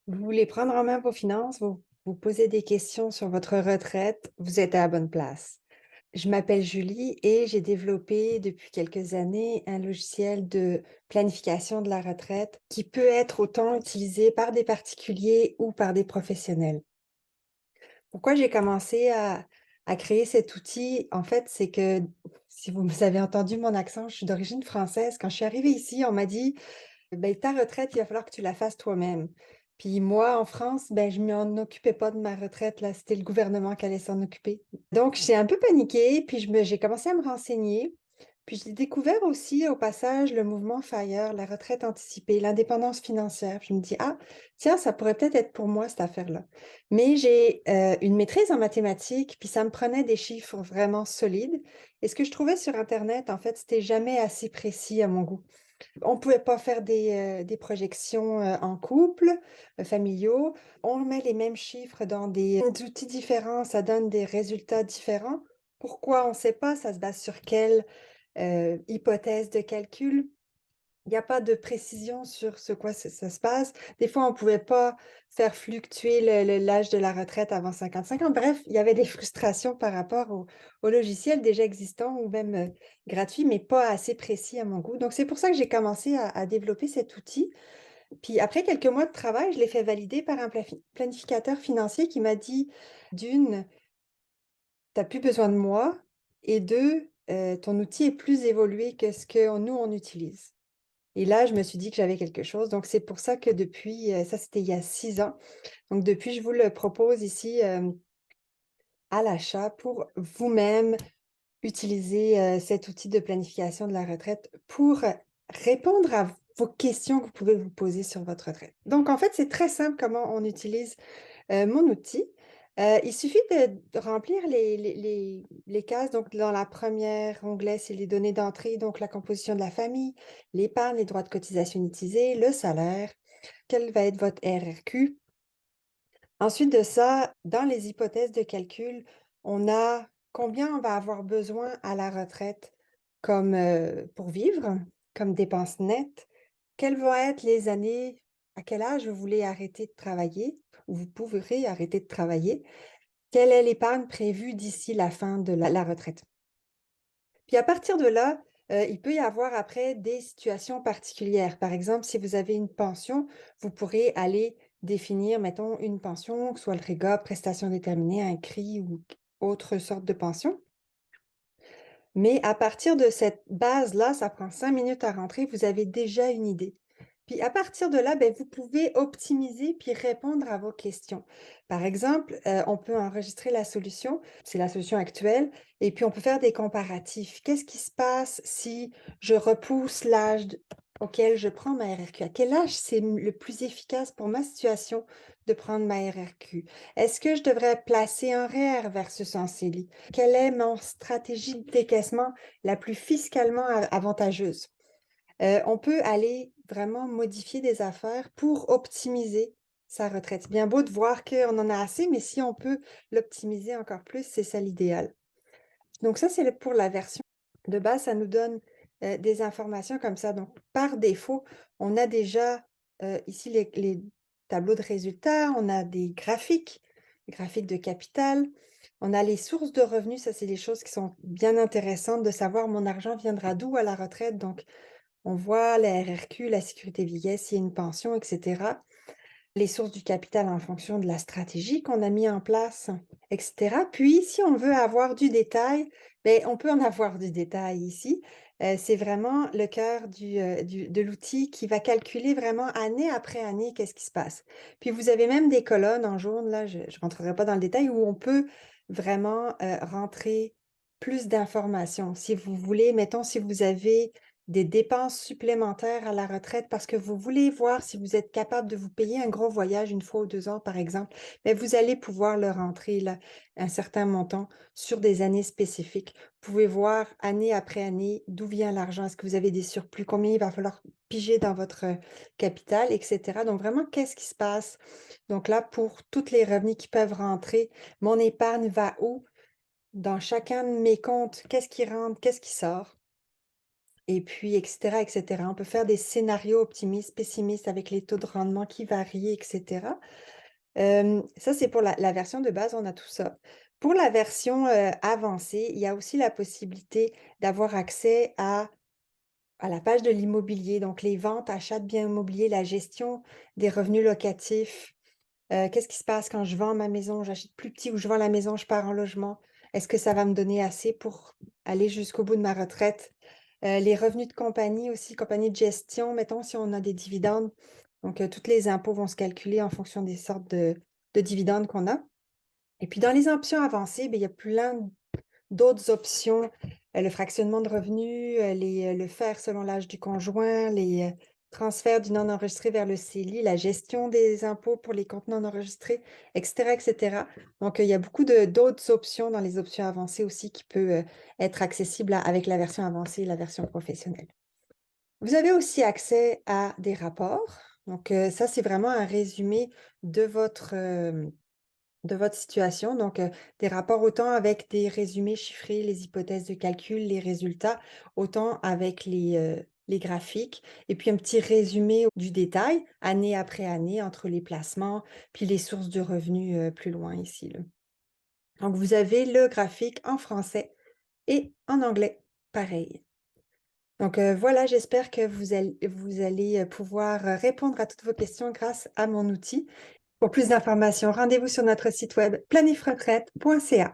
Vous voulez prendre en main vos finances, vous posez des questions sur votre retraite, vous êtes à la bonne place. Je m'appelle Julie et j'ai développé depuis quelques années un logiciel de planification de la retraite qui peut être autant utilisé par des particuliers ou par des professionnels. Pourquoi j'ai commencé à créer cet outil? En fait, c'est que si vous avez entendu mon accent, je suis d'origine française. Quand je suis arrivée ici, on m'a dit ben, ta retraite, il va falloir que tu la fasses toi-même. Puis moi, en France, ben, je ne m'en occupais pas de ma retraite, là, c'était le gouvernement qui allait s'en occuper. Donc, j'ai un peu paniqué, puis j'ai commencé à me renseigner. Puis j'ai découvert aussi au passage le mouvement FIRE, la retraite anticipée, l'indépendance financière. Puis je me dis, ah, tiens, ça pourrait peut-être être pour moi, cette affaire-là. Mais j'ai une maîtrise en mathématiques, puis ça me prenait des chiffres vraiment solides. Et ce que je trouvais sur Internet, en fait, c'était jamais assez précis à mon goût. On ne pouvait pas faire des projections en couple, familiaux. On met les mêmes chiffres dans des outils différents, ça donne des résultats différents. Pourquoi? On ne sait pas, ça se base sur quelle hypothèse de calcul. Il n'y a pas de précision sur ce quoi ça se passe. Des fois, on ne pouvait pas faire fluctuer l'âge de la retraite avant 55 ans. Bref, il y avait des frustrations par rapport au logiciel déjà existant ou même gratuit, mais pas assez précis à mon goût. Donc, c'est pour ça que j'ai commencé à développer cet outil. Puis après quelques mois de travail, je l'ai fait valider par un planificateur financier qui m'a dit, d'une, tu n'as plus besoin de moi, et deux, ton outil est plus évolué que ce que nous, on utilise. Et là, je me suis dit que j'avais quelque chose. Donc, c'est pour ça que depuis, ça c'était il y a 6 ans. Donc, depuis, je vous le propose ici à l'achat pour vous-même utiliser cet outil de planification de la retraite pour répondre à vos questions que vous pouvez vous poser sur votre retraite. Donc, en fait, c'est très simple comment on utilise mon outil. Il suffit de remplir les cases. Donc, dans la première onglet, c'est les données d'entrée, donc la composition de la famille, l'épargne, les droits de cotisation utilisés, le salaire, quel va être votre RRQ. Ensuite de ça, dans les hypothèses de calcul, on a combien on va avoir besoin à la retraite comme pour vivre, comme dépenses nettes. Quelles vont être les années, à quel âge vous voulez arrêter de travailler ou vous pourrez arrêter de travailler? Quelle est l'épargne prévue d'ici la fin de la retraite? Puis à partir de là, il peut y avoir après des situations particulières. Par exemple, si vous avez une pension, vous pourrez aller définir, mettons, une pension, que ce soit le REGOP, prestation déterminée, un CRI ou autre sorte de pension. Mais à partir de cette base-là, ça prend 5 minutes à rentrer, vous avez déjà une idée. Puis à partir de là, ben, vous pouvez optimiser puis répondre à vos questions. Par exemple, on peut enregistrer la solution, c'est la solution actuelle, et puis on peut faire des comparatifs. Qu'est-ce qui se passe si je repousse l'âge auquel je prends ma RRQ? À quel âge c'est le plus efficace pour ma situation de prendre ma RRQ? Est-ce que je devrais placer un REER versus un CELI? Quelle est mon stratégie de décaissement la plus fiscalement avantageuse? On peut aller vraiment modifier des affaires pour optimiser sa retraite. C'est bien beau de voir qu'on en a assez, mais si on peut l'optimiser encore plus, c'est ça l'idéal. Donc ça, c'est pour la version de base. Ça nous donne des informations comme ça. Donc, par défaut, on a déjà ici les tableaux de résultats, on a des graphiques de capital, on a les sources de revenus. Ça, c'est des choses qui sont bien intéressantes de savoir mon argent viendra d'où à la retraite. Donc, on voit la RRQ, la sécurité vieillesse, il y a une pension, etc. Les sources du capital en fonction de la stratégie qu'on a mis en place, etc. Puis, si on veut avoir du détail, ben, on peut en avoir du détail ici. C'est vraiment le cœur de l'outil qui va calculer vraiment année après année qu'est-ce qui se passe. Puis, vous avez même des colonnes en jaune, là, je ne rentrerai pas dans le détail, où on peut vraiment rentrer plus d'informations. Si vous voulez, mettons, si vous avez des dépenses supplémentaires à la retraite parce que vous voulez voir si vous êtes capable de vous payer un gros voyage 1 fois ou 2 ans, par exemple, mais vous allez pouvoir le rentrer là, un certain montant sur des années spécifiques. Vous pouvez voir année après année d'où vient l'argent. Est-ce que vous avez des surplus? Combien il va falloir piger dans votre capital, etc. Donc vraiment, qu'est-ce qui se passe? Donc là, pour tous les revenus qui peuvent rentrer, mon épargne va où? Dans chacun de mes comptes, qu'est-ce qui rentre, qu'est-ce qui sort? et puis et cetera et cetera. On peut faire des scénarios optimistes, pessimistes avec les taux de rendement qui varient et cetera. Ça, c'est pour la version de base, on a tout ça. Pour la version, avancée, il y a aussi la possibilité d'avoir accès à la page de l'immobilier, donc les ventes, achats de biens immobiliers, la gestion des revenus locatifs. Qu'est-ce qui se passe quand je vends ma maison? J'achète plus petit ou je vends la maison, je pars en logement? Est-ce que ça va me donner assez pour aller jusqu'au bout de ma retraite? Les revenus de compagnie aussi, compagnie de gestion, mettons si on a des dividendes, donc tous les impôts vont se calculer en fonction des sortes de dividendes qu'on a. Et puis dans les options avancées, beh, il y a plein d'autres options, le fractionnement de revenus, le faire selon l'âge du conjoint, les, transferts du non enregistré vers le CELI, la gestion des impôts pour les comptes non enregistrés, et cetera et cetera. Donc, il y a beaucoup de d'autres options dans les options avancées aussi qui peut, être accessible avec la version avancée et la version professionnelle. Vous avez aussi accès à des rapports. Donc, ça, c'est vraiment un résumé de votre situation, donc des rapports autant avec des résumés chiffrés, les hypothèses de calcul, les résultats, autant avec les graphiques et puis un petit résumé du détail, année après année, entre les placements, puis les sources de revenus, plus loin ici, là. Donc vous avez le graphique en français et en anglais, pareil. Donc voilà, j'espère que vous allez, pouvoir, répondre à toutes vos questions grâce à mon outil. Pour plus d'informations, rendez-vous sur notre site web planifretraite.ca.